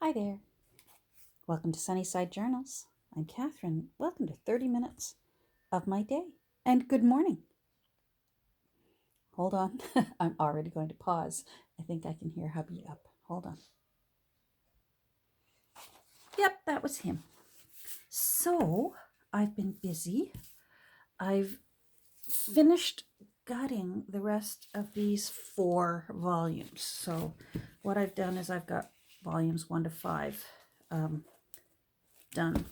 Hi there. Welcome to Sunnyside Journals. I'm Catherine. Welcome to 30 minutes of my day. And good morning. Hold on. I'm already going to pause. I think I can hear hubby up. Hold on. Yep, that was him. So I've been busy. I've finished gutting the rest of these 4 volumes. So what I've done is I've got volumes 1 to 5 done.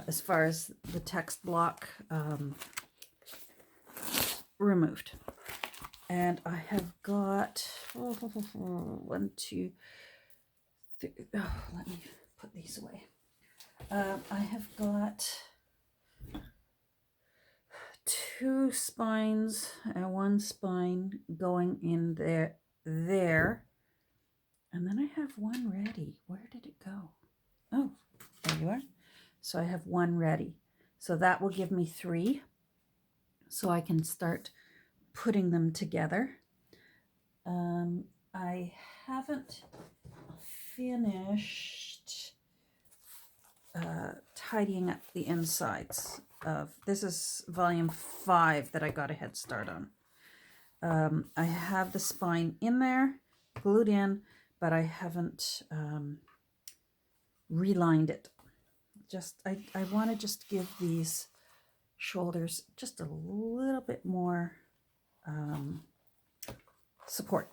As far as the text block removed. And I have got 1, 2, 3. Oh, let me put these away. I have got 2 spines and 1 spine going in there. And then I have 1 ready. Where did it go? Oh, there you are. So I have 1 ready. So that will give me 3. So I can start putting them together. I haven't finished tidying up the insides of, this is volume 5 that I got a head start on. I have the spine in there, glued in, but I haven't relined it. I want to just give these shoulders just a little bit more support.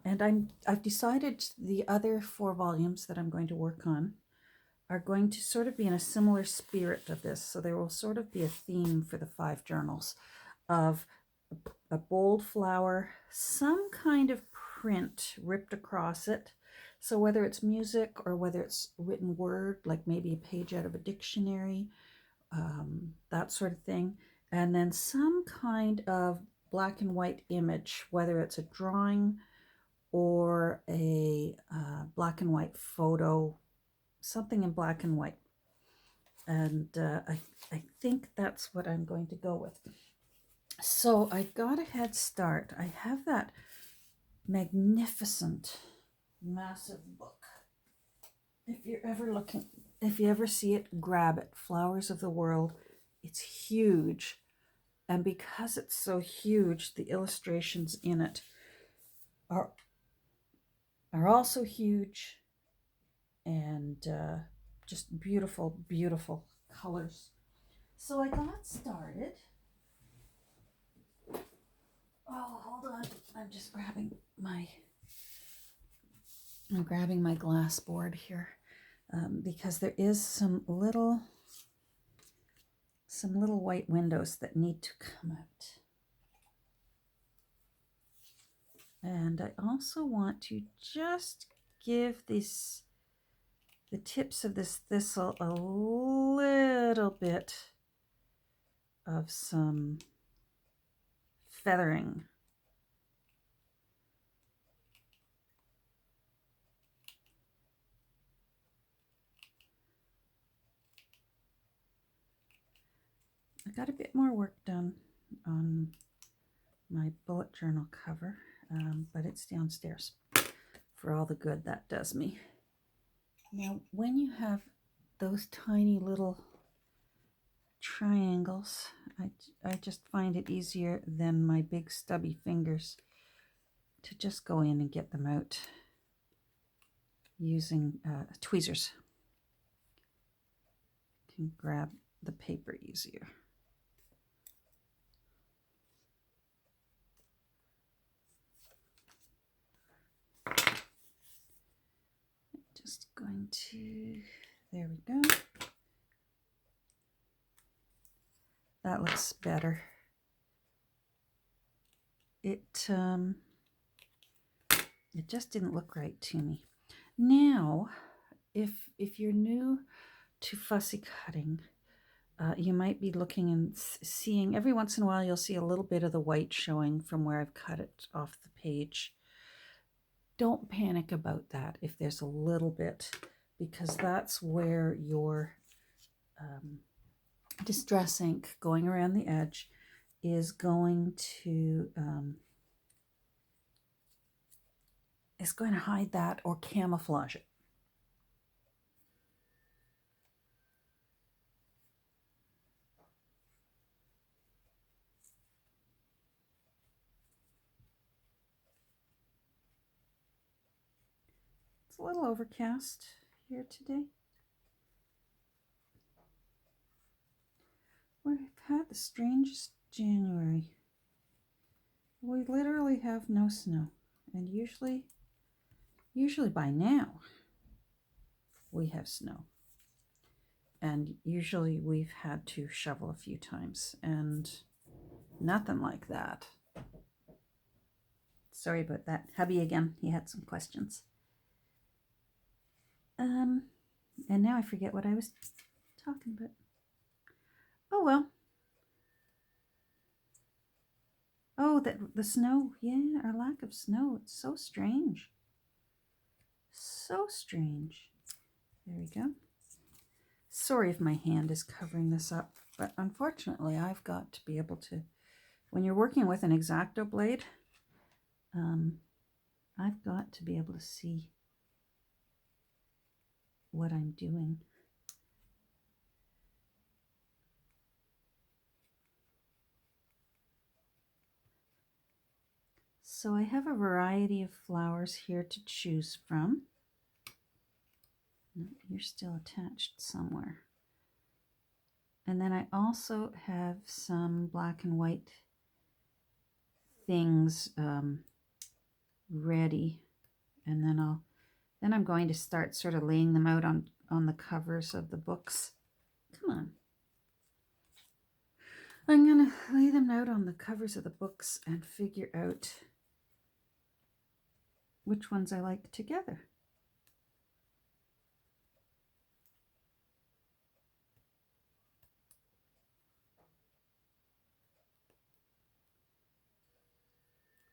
And I've decided the other 4 volumes that I'm going to work on are going to sort of be in a similar spirit of this. So there will sort of be a theme for the 5 journals of a bold flower, some kind of print ripped across it. So whether it's music or whether it's written word, like maybe a page out of a dictionary, that sort of thing. And then some kind of black and white image, whether it's a drawing or a black and white photo, something in black and white. And I think that's what I'm going to go with. So I got a head start. I have that magnificent, massive book. If you're ever looking, if you ever see it, grab it. Flowers of the World. It's huge. And because it's so huge, the illustrations in it are also huge and just beautiful, beautiful colors. So I got started. Oh, hold on. I'm just grabbing my glass board here because there is some little white windows that need to come out. And I also want to just give the tips of this thistle a little bit of some feathering. I got a bit more work done on my bullet journal cover, but it's downstairs for all the good that does me. Now, when you have those tiny little triangles, I just find it easier than my big stubby fingers to just go in and get them out using tweezers. Can grab the paper easier. Just going to, there we go. That looks better. It just didn't look right to me. Now, if you're new to fussy cutting, you might be looking and seeing, every once in a while you'll see a little bit of the white showing from where I've cut it off the page. Don't panic about that if there's a little bit, because that's where your distress ink going around the edge is going to is going to hide that or camouflage it. It's a little overcast here today. We've had the strangest January. We literally have no snow, and usually by now we have snow, and usually we've had to shovel a few times, and nothing like that. Sorry about that. Hubby again, he had some questions. And now I forget what I was talking about. Oh well. Oh, the snow. Yeah, our lack of snow. It's so strange. So strange. There we go. Sorry if my hand is covering this up, but unfortunately I've got to be able to, when you're working with an X-Acto blade, I've got to be able to see what I'm doing. So I have a variety of flowers here to choose from. No, you're still attached somewhere. And then I also have some black and white things ready. And then I'm going to start sort of laying them out on the covers of the books. Come on. I'm going to lay them out on the covers of the books and figure out which ones I like together.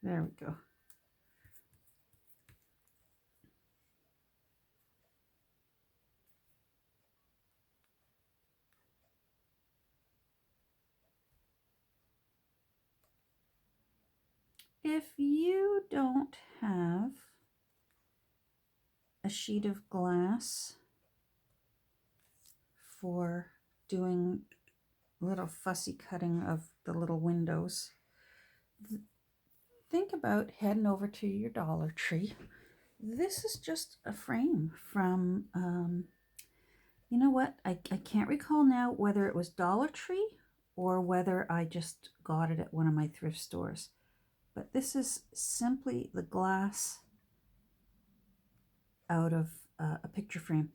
There we go. If you don't have a sheet of glass for doing little fussy cutting of the little windows, think about heading over to your Dollar Tree. This is just a frame from, you know what, I can't recall now whether it was Dollar Tree or whether I just got it at one of my thrift stores. But this is simply the glass out of a picture frame.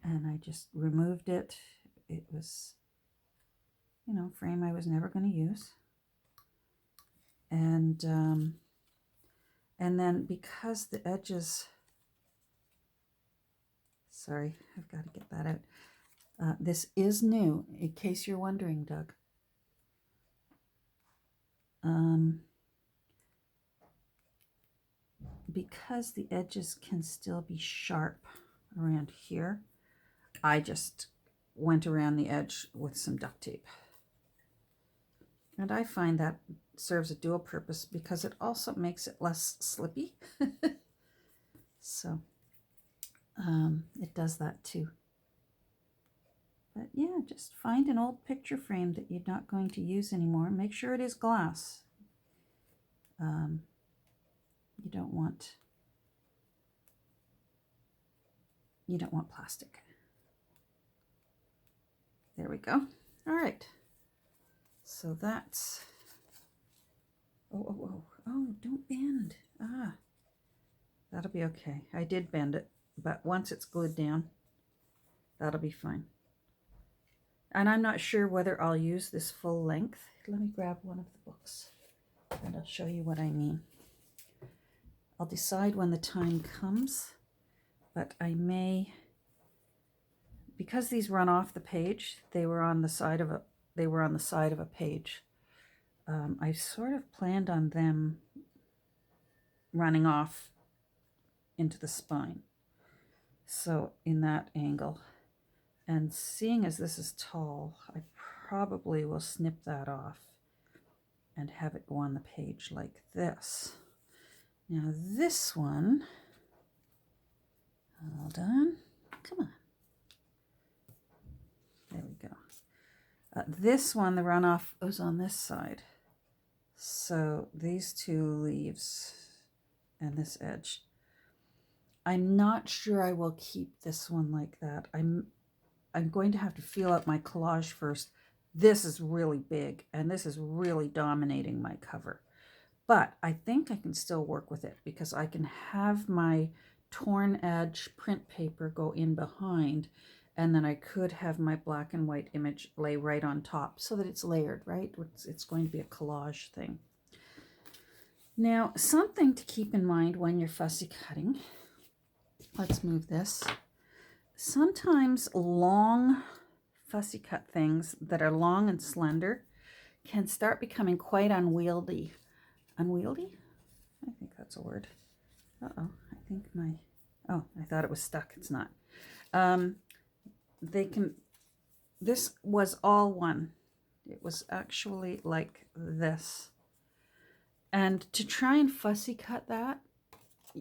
And I just removed it. It was, you know, frame I was never going to use. And then because the edges, sorry, I've got to get that out. This is new, in case you're wondering, Doug. Because the edges can still be sharp around here, I just went around the edge with some duct tape. And I find that serves a dual purpose because it also makes it less slippy. So it does that too. But yeah, just find an old picture frame that you're not going to use anymore. Make sure it is glass. You don't want plastic. There we go. All right. So that's, oh, don't bend. That'll be okay. I did bend it, but once it's glued down, that'll be fine. And I'm not sure whether I'll use this full length. Let me grab one of the books and I'll show you what I mean. I'll decide when the time comes, but I may, because these run off the page, they were on the side of a page. I sort of planned on them running off into the spine. So in that angle, and seeing as this is tall, I probably will snip that off and have it go on the page like this. Now this one, hold on, come on. There we go. This one, the runoff was on this side. So these two leaves and this edge. I'm not sure I will keep this one like that. I'm going to have to feel out my collage first. This is really big and this is really dominating my cover. But I think I can still work with it because I can have my torn edge print paper go in behind, and then I could have my black and white image lay right on top so that it's layered, right? It's going to be a collage thing. Now, something to keep in mind when you're fussy cutting, let's move this. Sometimes long fussy cut things that are long and slender can start becoming quite unwieldy. Unwieldy? I think that's a word. Uh-oh, I think oh, I thought it was stuck. It's not. This was all one. It was actually like this. And to try and fussy cut that,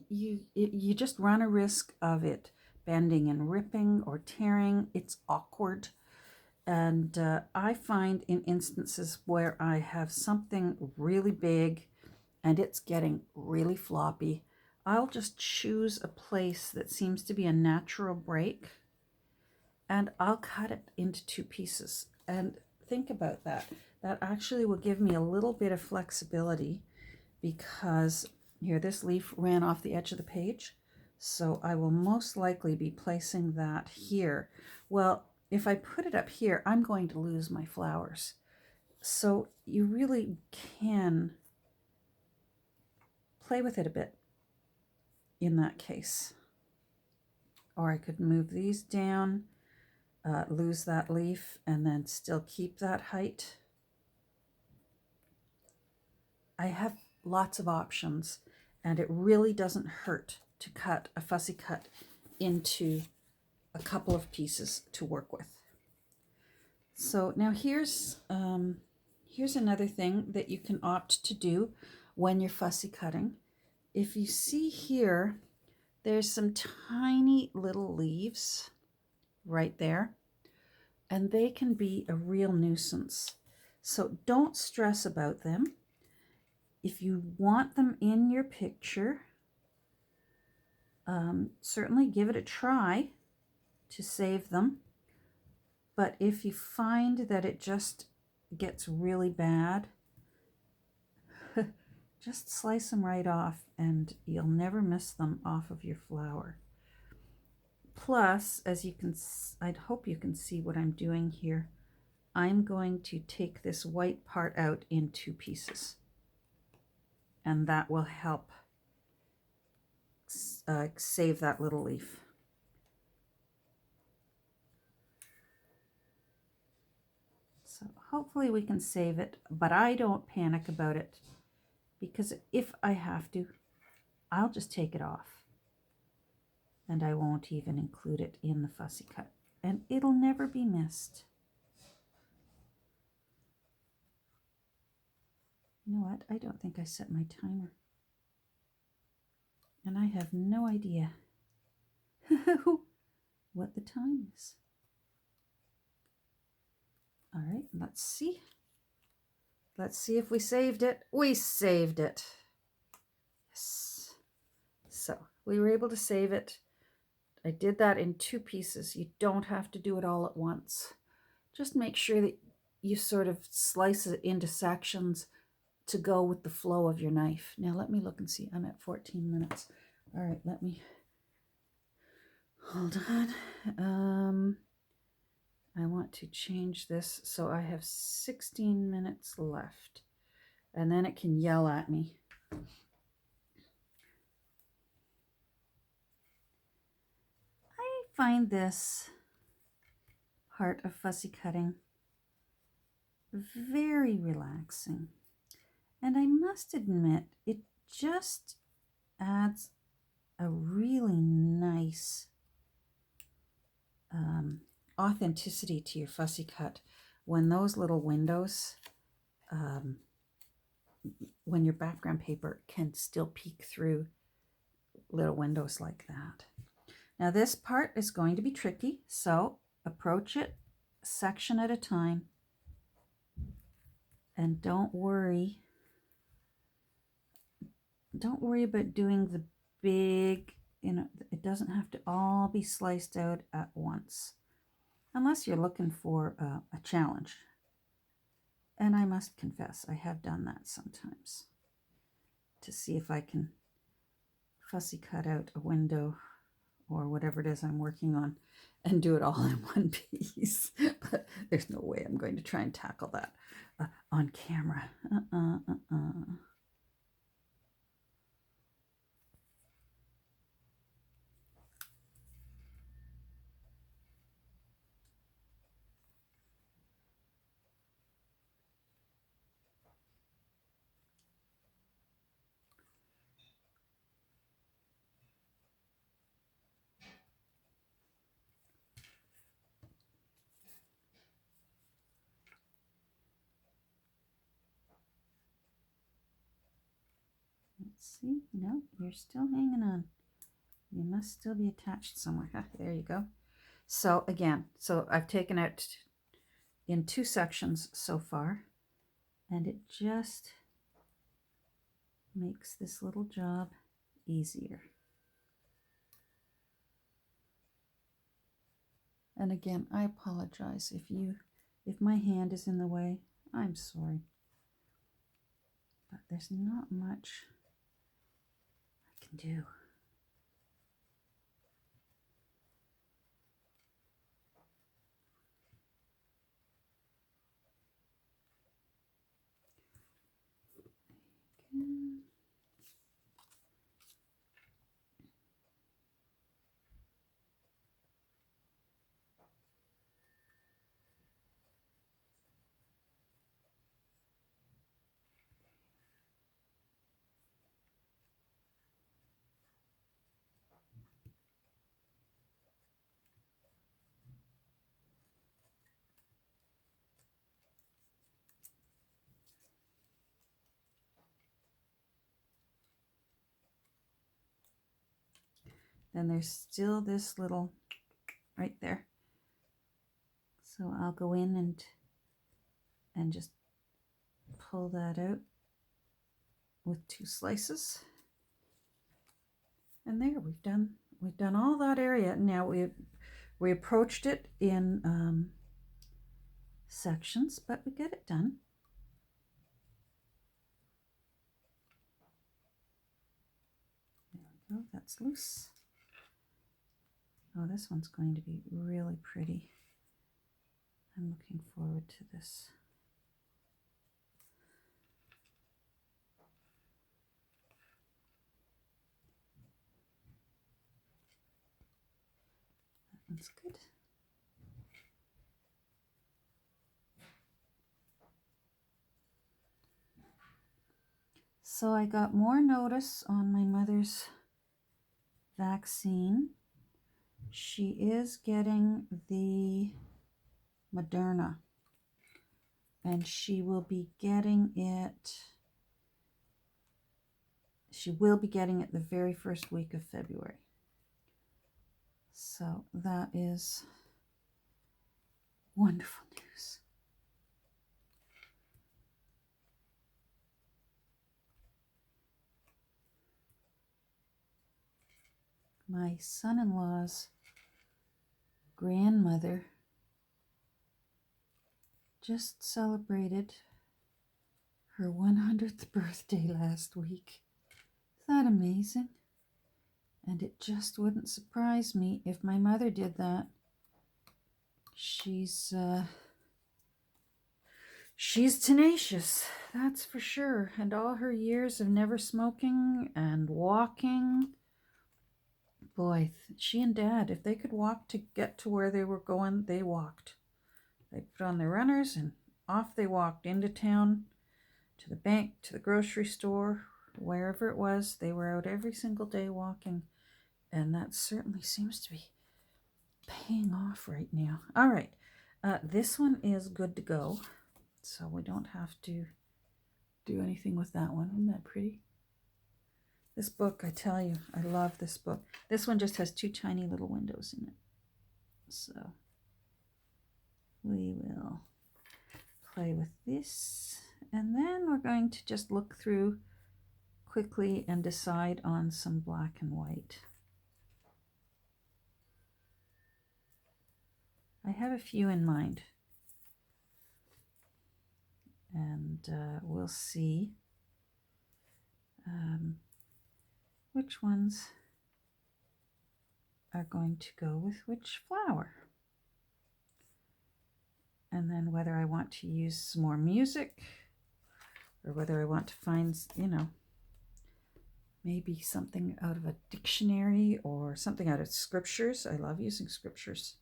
you just run a risk of it bending and ripping or tearing. It's awkward. And I find in instances where I have something really big and it's getting really floppy, I'll just choose a place that seems to be a natural break and I'll cut it into two pieces. And think about that. That actually will give me a little bit of flexibility because here, this leaf ran off the edge of the page. So I will most likely be placing that here. Well, if I put it up here, I'm going to lose my flowers. So you really can play with it a bit in that case. Or I could move these down, lose that leaf, and then still keep that height. I have lots of options, and it really doesn't hurt to cut a fussy cut into a couple of pieces to work with. So now here's another thing that you can opt to do when you're fussy cutting. If you see here, there's some tiny little leaves right there, and they can be a real nuisance. So don't stress about them. If you want them in your picture, certainly give it a try to save them. But if you find that it just gets really bad, just slice them right off and you'll never miss them off of your flower. Plus, as you can, I'd hope you can see what I'm doing here. I'm going to take this white part out in two pieces, and that will help save that little leaf. So hopefully we can save it, but I don't panic about it because if I have to, I'll just take it off and I won't even include it in the fussy cut, and it'll never be missed. You know what? I don't think I set my timer, and I have no idea what the time is. All right, let's see. Let's see if we saved it. We saved it. Yes. So we were able to save it. I did that in two pieces. You don't have to do it all at once. Just make sure that you sort of slice it into sections to go with the flow of your knife. Now let me look and see. I'm at 14 minutes. All right, let me, hold on. I want to change this so I have 16 minutes left, and then it can yell at me. I find this part of fussy cutting very relaxing, and I must admit it just adds a really nice authenticity to your fussy cut when those little windows when your background paper can still peek through little windows like that. Now this part is going to be tricky, so approach it section at a time, and don't worry about doing the big, it doesn't have to all be sliced out at once, unless you're looking for a challenge. And I must confess, I have done that sometimes to see if I can fussy cut out a window or whatever it is I'm working on and do it all in one piece. But there's no way I'm going to try and tackle that on camera. Let's see. No, you're still hanging on. You must still be attached somewhere. There you go. So again, I've taken out in 2 sections so far, and it just makes this little job easier. And again, I apologize if my hand is in the way. I'm sorry. But there's not much I can do. Okay. Then there's still this little right there. So I'll go in and just pull that out with 2 slices. And there, we've done all that area. Now we approached it in sections, but we get it done. There we go, that's loose. Oh, this one's going to be really pretty. I'm looking forward to this. That one's good. So I got more notice on my mother's vaccine. She is getting the Moderna, and she will be getting it the very first week of February. So that is wonderful news. My son-in-law's grandmother just celebrated her 100th birthday last week. Is that amazing? And it just wouldn't surprise me if my mother did that. She's tenacious, that's for sure. And all her years of never smoking and walking. Boy, she and Dad, if they could walk to get to where they were going, they walked. They put on their runners and off they walked into town, to the bank, to the grocery store, wherever it was. They were out every single day walking. And that certainly seems to be paying off right now. All right, this one is good to go. So we don't have to do anything with that one. Isn't that pretty? This book, I tell you, I love this book. This one just has 2 tiny little windows in it. So we will play with this. And then we're going to just look through quickly and decide on some black and white. I have a few in mind. And we'll see which ones are going to go with which flower. And then whether I want to use some more music or whether I want to find, you know, maybe something out of a dictionary or something out of scriptures. I love using scriptures.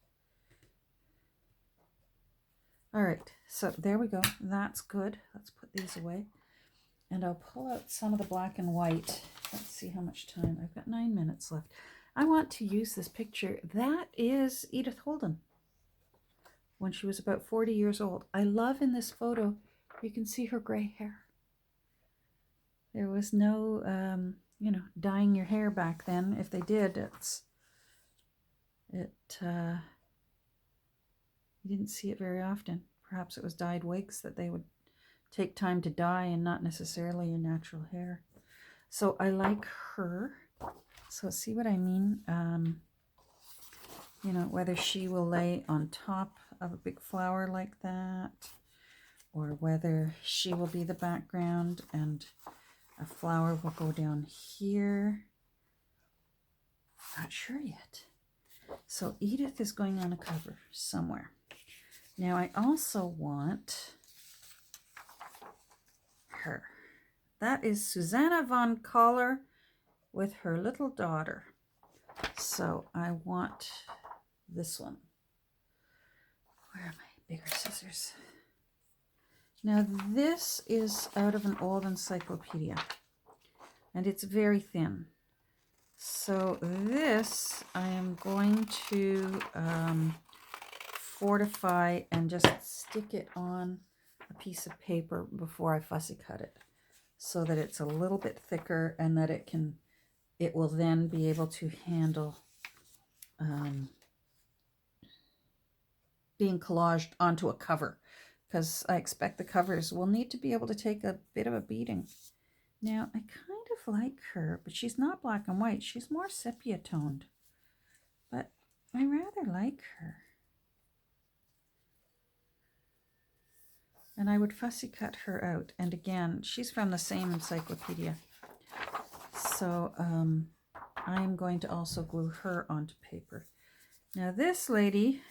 All right, so there we go. That's good. Let's put these away. And I'll pull out some of the black and white. Let's see how much time. I've got 9 minutes left. I want to use this picture. That is Edith Holden when she was about 40 years old. I love in this photo, you can see her gray hair. There was no, you know, dyeing your hair back then. If they did, you didn't see it very often. Perhaps it was dyed wigs that they would take time to dye and not necessarily your natural hair. So I like her. So see what I mean? You know, whether she will lay on top of a big flower like that, or whether she will be the background and a flower will go down here. Not sure yet. So Edith is going on a cover somewhere. Now I also want her. That is Susanna von Koller with her little daughter. So I want this one. Where are my bigger scissors? Now this is out of an old encyclopedia and it's very thin. So this I am going to fortify and just stick it on a piece of paper before I fussy cut it, so that it's a little bit thicker and that it will then be able to handle being collaged onto a cover, because I expect the covers will need to be able to take a bit of a beating. Now I kind of like her, but she's not black and white. She's more sepia toned, but I rather like her. And I would fussy cut her out. And again, she's from the same encyclopedia. So I'm going to also glue her onto paper. Now this lady,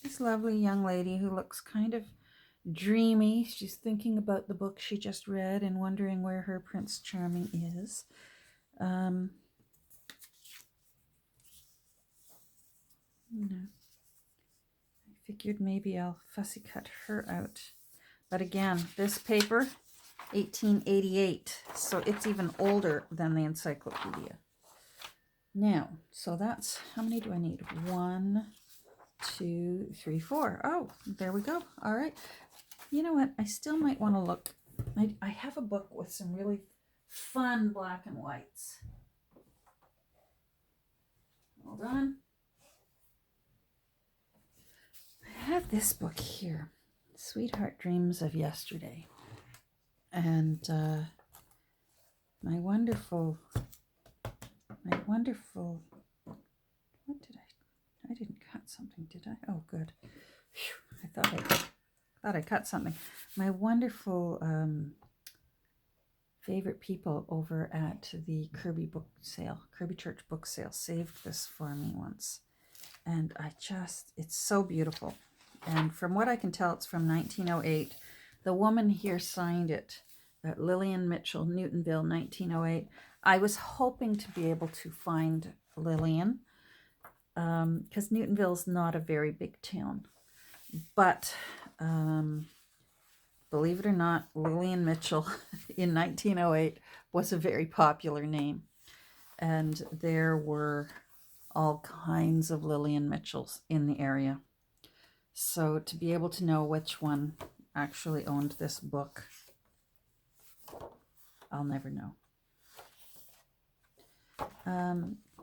this lovely young lady who looks kind of dreamy. She's thinking about the book she just read and wondering where her Prince Charming is. No. I figured maybe I'll fussy cut her out. But again, this paper, 1888, so it's even older than the encyclopedia. Now, so that's, how many do I need? 1, 2, 3, 4. Oh, there we go. All right. You know what? I still might want to look. I have a book with some really fun black and whites. Hold on. I have this book here, Sweetheart Dreams of Yesterday. And my wonderful, what did I didn't cut something, did I? Oh, good. Whew, I thought I cut something. My wonderful favorite people over at the Kirby Church book sale saved this for me once. And it's so beautiful. And from what I can tell, it's from 1908. The woman here signed it, Lillian Mitchell, Newtonville, 1908. I was hoping to be able to find Lillian, because Newtonville's not a very big town. But believe it or not, Lillian Mitchell in 1908 was a very popular name. And there were all kinds of Lillian Mitchells in the area. So to be able to know which one actually owned this book I'll never know.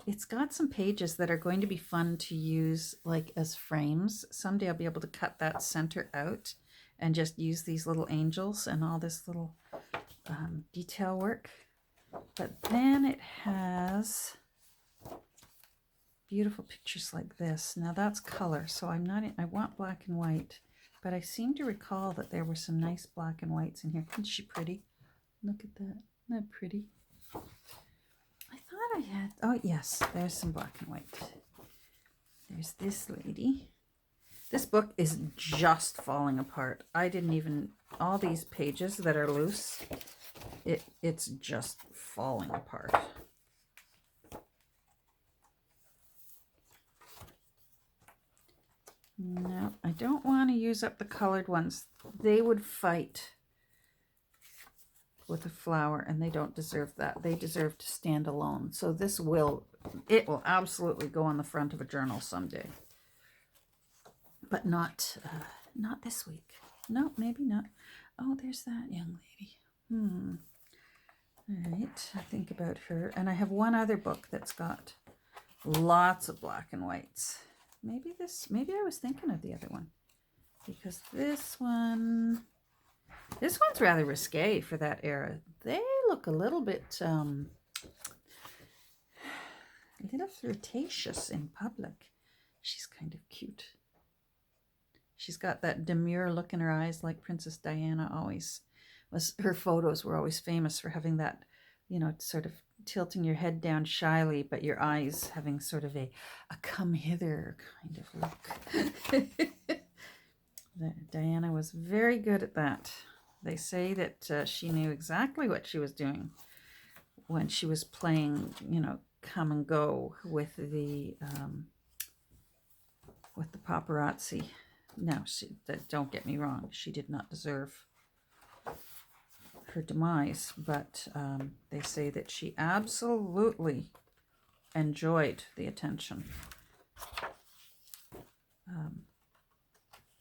It's got some pages that are going to be fun to use like as frames. Someday I'll be able to cut that center out and just use these little angels and all this little detail work. But then it has beautiful pictures like this. Now that's color, so I'm not I want black and white, but I seem to recall that there were some nice black and whites in here. Isn't she pretty? Look at that. Isn't that pretty? I thought I had, oh yes, there's some black and white. There's this lady. This book is just falling apart. I didn't even, all these pages that are loose, it's just falling apart. No, I don't want to use up the colored ones. They would fight with a flower, and they don't deserve that. They deserve to stand alone. So this will, it will absolutely go on the front of a journal someday. But not this week. No, maybe not. Oh, there's that young lady. All right, I think about her. And I have one other book that's got lots of black and whites. Maybe I was thinking of the other one, because this one's rather risque for that era. They look a little bit, a little flirtatious in public. She's kind of cute. She's got that demure look in her eyes, like Princess Diana always was. Her photos were always famous for having that, you know, sort of tilting your head down shyly, but your eyes having sort of a come hither kind of look. Diana was very good at that. They say that she knew exactly what she was doing when she was playing, you know, come and go with the paparazzi. No, don't get me wrong, she did not deserve her demise, but they say that she absolutely enjoyed the attention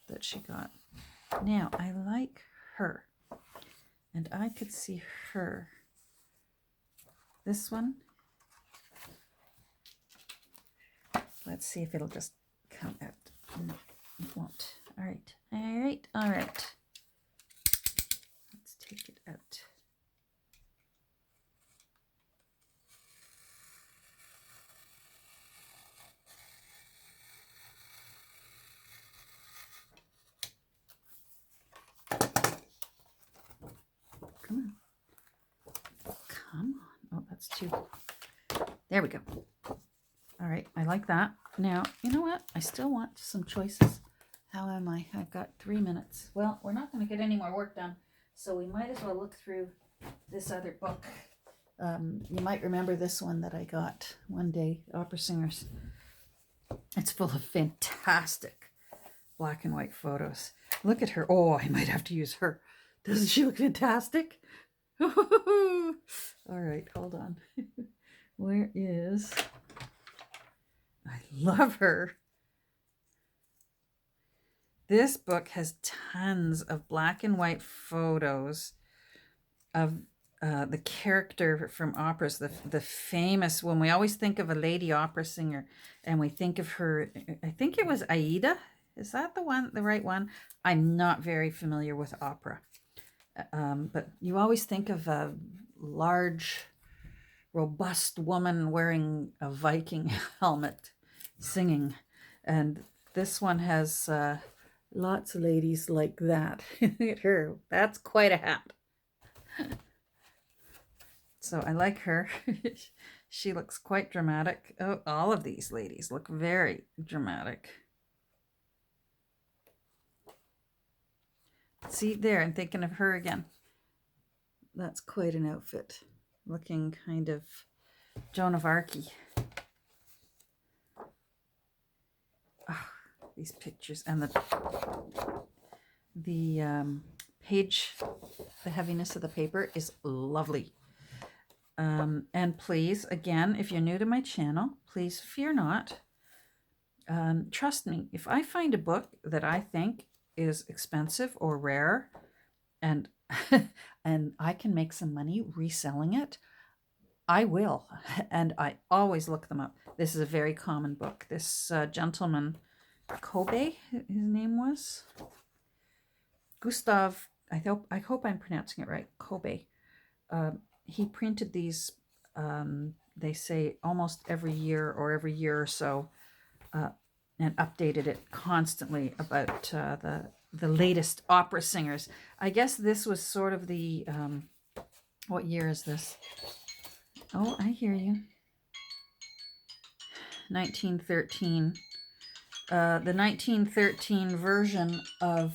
that she got. Now, I like her, and I could see her. This one, let's see if it'll just come out. No, it won't. All right, all right, all right. Let's take it out. Come on. Come on. Oh, that's too. There we go. All right, I like that. Now, you know what? I still want some choices. How am I? I've got 3 minutes. Well, we're not going to get any more work done, so we might as well look through this other book. You might remember this one that I got one day, Opera Singers. It's full of fantastic black and white photos. Look at her. Oh, I might have to use her. Doesn't she look fantastic? All right, hold on. Where is... I love her. This book has tons of black and white photos of the character from operas, the famous one. We always think of a lady opera singer, and we think of her, I think it was Aida. Is that the right one? I'm not very familiar with opera. But you always think of a large, robust woman wearing a Viking helmet singing. And this one has lots of ladies like that. Look at her. That's quite a hat. So I like her. She looks quite dramatic. Oh, all of these ladies look very dramatic. See there, I'm thinking of her again. That's quite an outfit. Looking kind of Joan of Arc. Oh, these pictures and the page, the heaviness of the paper is lovely. And please, again, if you're new to my channel, please fear not. Trust me, if I find a book that I think is expensive or rare and and I can make some money reselling it, I will. And I always look them up. This is a very common book. This gentleman, Kobe, his name was Gustav. I hope I'm pronouncing it right. Kobe. He printed these. They say almost every year or every year or so, and updated it constantly about the latest opera singers. I guess this was sort of the. What year is this? Oh, I hear you. 1913. The 1913 version of,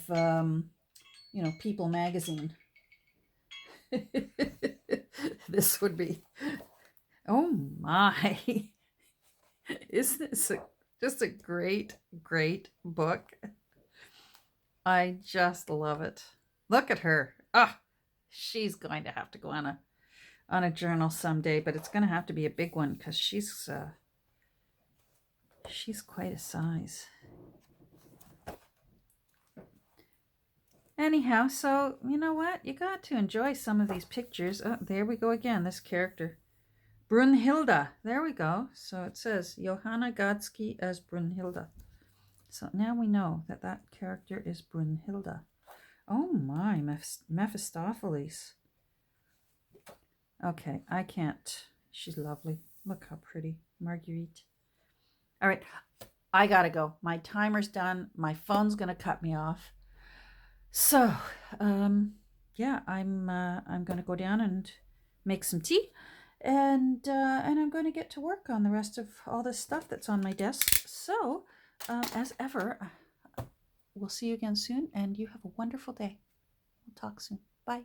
People magazine. This would be, oh my. Isn't this just a great, great book? I just love it. Look at her. Ah, she's going to have to go on a journal someday, but it's going to have to be a big one because she's quite a size. Anyhow, so you know what? You got to enjoy some of these pictures. Oh, there we go again, this character. Brunhilde. There we go. So it says Johanna Godsky as Brunhilde. So now we know that that character is Brunhilde. Oh my, Mephistopheles. Okay, I can't. She's lovely. Look how pretty. Marguerite. All right, I gotta go. My timer's done. My phone's gonna cut me off. So, yeah, I'm going to go down and make some tea, and I'm going to get to work on the rest of all this stuff that's on my desk. So, as ever, we'll see you again soon, and you have a wonderful day. We'll talk soon. Bye.